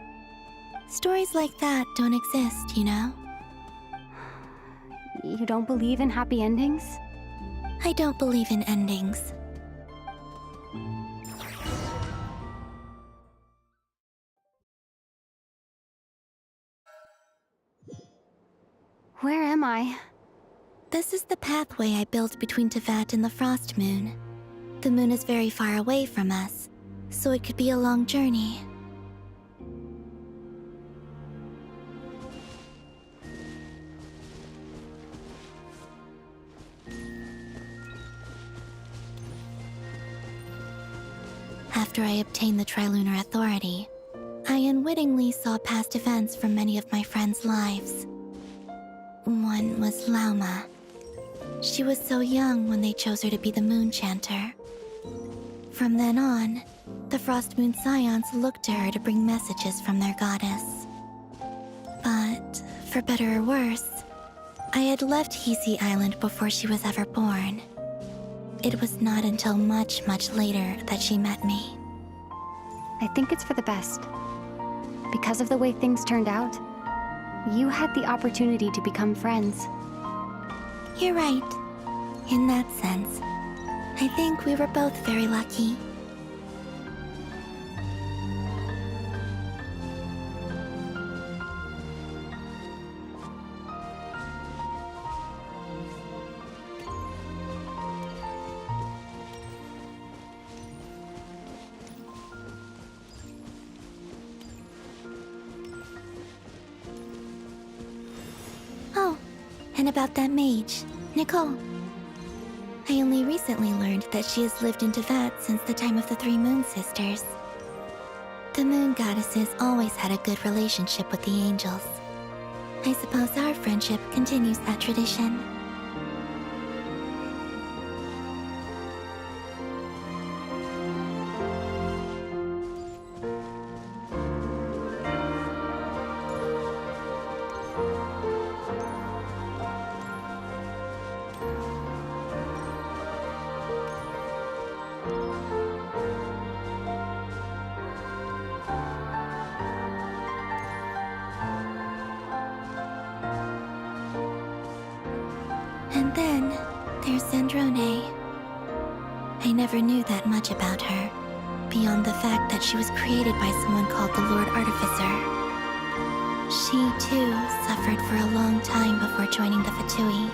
H: Stories like that don't exist, you know?
G: You don't believe in happy endings?
H: I don't believe in endings.
G: Where am I?
H: This is the pathway I built between Tevat and the Frost Moon. The moon is very far away from us, so it could be a long journey. After I obtained the Trilunar Authority, I unwittingly saw past events from many of my friends' lives. One was Lauma. She was so young when they chose her to be the Moon Chanter. From then on, the Frost Moon Scions looked to her to bring messages from their goddess. But, for better or worse, I had left Hisi Island before she was ever born. It was not until much, much later that she met me.
G: I think it's for the best. Because of the way things turned out, you had the opportunity to become friends.
H: You're right. In that sense, I think we were both very lucky. Oh, and about that mage, Nicole. I only recently learned that she has lived in Tevat since the time of the Three Moon Sisters. The Moon Goddesses always had a good relationship with the angels. I suppose our friendship continues that tradition. I never knew that much about her, beyond the fact that she was created by someone called the Lord Artificer. She, too, suffered for a long time before joining the Fatui.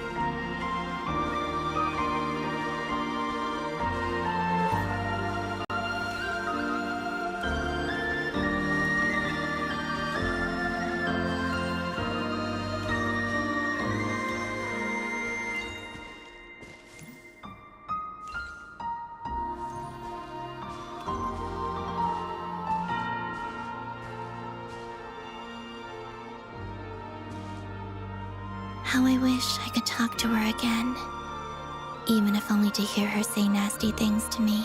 H: How I wish I could talk to her again, even if only to hear her say nasty things to me.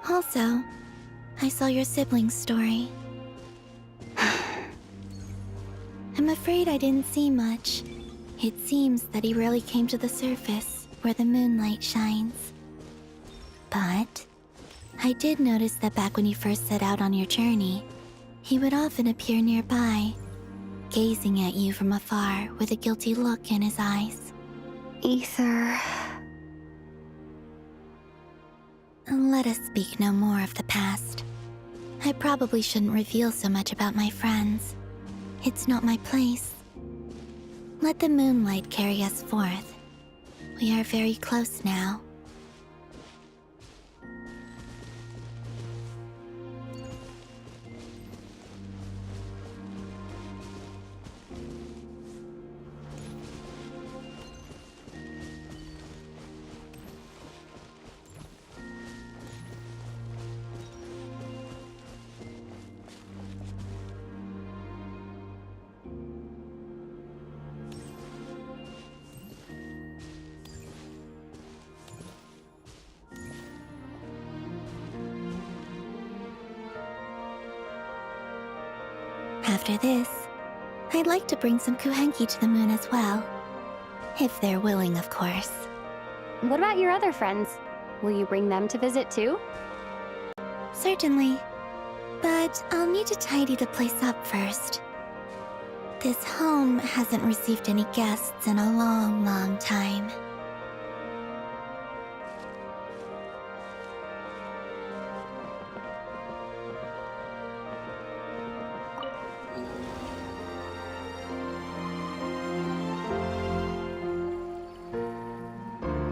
H: Also, I saw your sibling's story. I'm afraid I didn't see much. It seems that he rarely came to the surface, where the moonlight shines. But I did notice that back when you first set out on your journey, he would often appear nearby, gazing at you from afar with a guilty look in his eyes.
C: Ether...
H: Let us speak no more of the past. I probably shouldn't reveal so much about my friends. It's not my place. Let the moonlight carry us forth. We are very close now. After this, I'd like to bring some kuhenki to the moon as well. If they're willing, of course.
G: What about your other friends? Will you bring them to visit too?
H: Certainly. But I'll need to tidy the place up first. This home hasn't received any guests in a long, long time.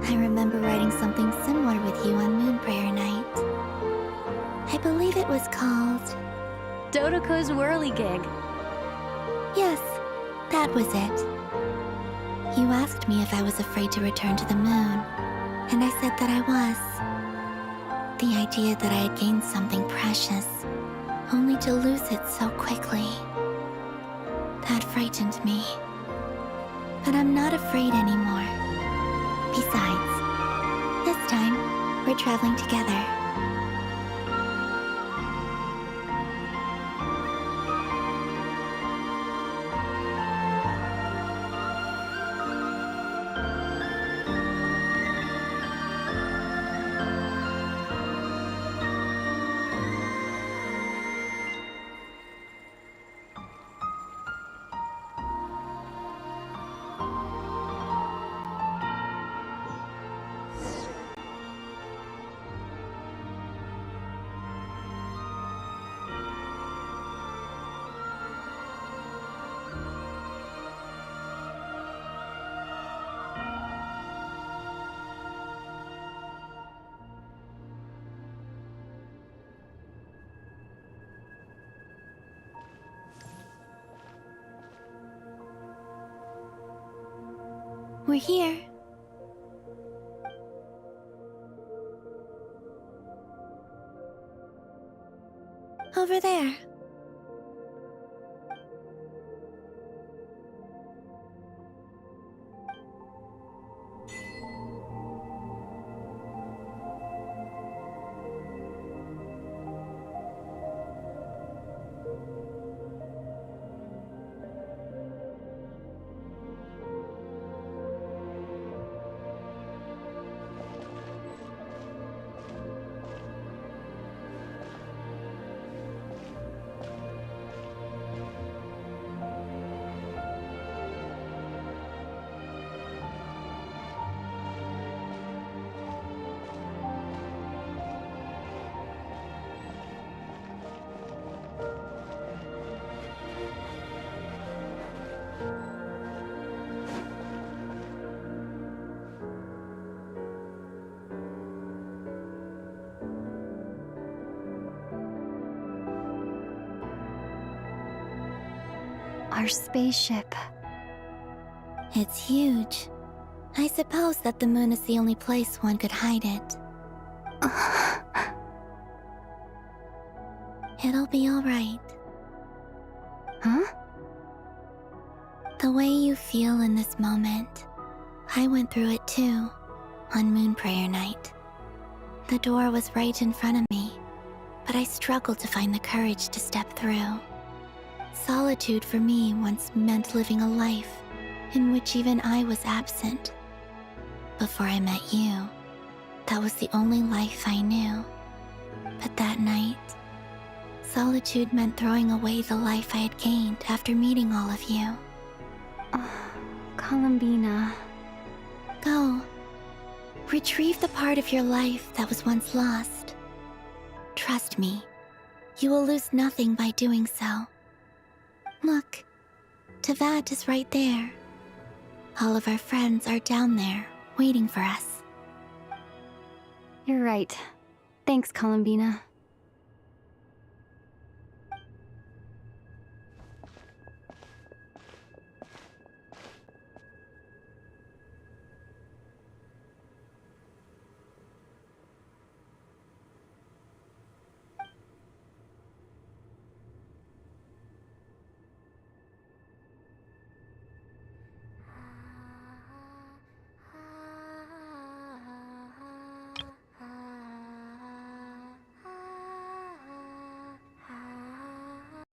H: I remember writing something similar with you on Moon Prayer Night. I believe it was called...
G: Dodoko's Whirligig.
H: Yes, that was it. You asked me if I was afraid to return to the moon, and I said that I was. The idea that I had gained something precious, only to lose it so quickly. That frightened me. But I'm not afraid anymore. Besides, this time, we're traveling together. We're here. Over there.
C: Our spaceship.
H: It's huge. I suppose that the moon is the only place one could hide it. It'll be alright.
C: Huh?
H: The way you feel in this moment, I went through it too, on Moon Prayer Night. The door was right in front of me, but I struggled to find the courage to step through. Solitude for me once meant living a life in which even I was absent. Before I met you, that was the only life I knew. But that night, solitude meant throwing away the life I had gained after meeting all of you.
C: Columbina.
H: Go. Retrieve the part of your life that was once lost. Trust me, you will lose nothing by doing so. Look, Teyvat is right there. All of our friends are down there, waiting for us.
C: You're right. Thanks, Columbina.